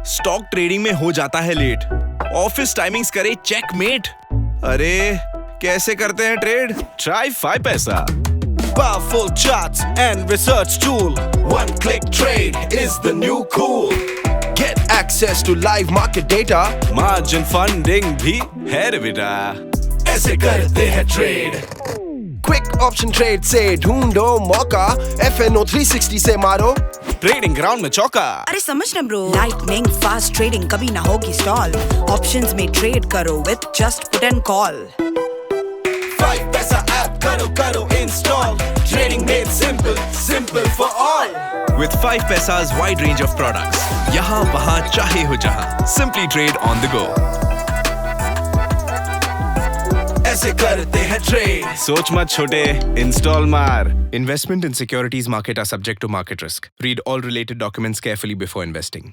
Stock trading में हो जाता है लेट, ऑफिस टाइमिंग्स करे चेकमेट। अरे कैसे करते हैं trade? Try 5paisa। Powerful charts and research tool. One-click trade is the new cool. Get access to live market data. Margin funding भी है रे बेटा। ऐसे करते हैं ट्रेड। Quick option trade से ढूंढो मौका, FnO 360 से मारो ट्रेडिंग ग्राउंड में चौका। अरे समझ ना ब्रो, लाइटनिंग फास्ट ट्रेडिंग कभी ना होगी स्टॉल। ऑप्शंस में ट्रेड करो with just put and call. 5paisa app करो install. Trading made simple, simple for all. With 5paisa's wide range of products, यहाँ वहाँ चाहे हो जहाँ, simply trade on the go. ऐसे करते हैं ट्रेड। सोच मत छोटे, install मार। Investment in securities market are subject to market risk. Read all related documents carefully before investing.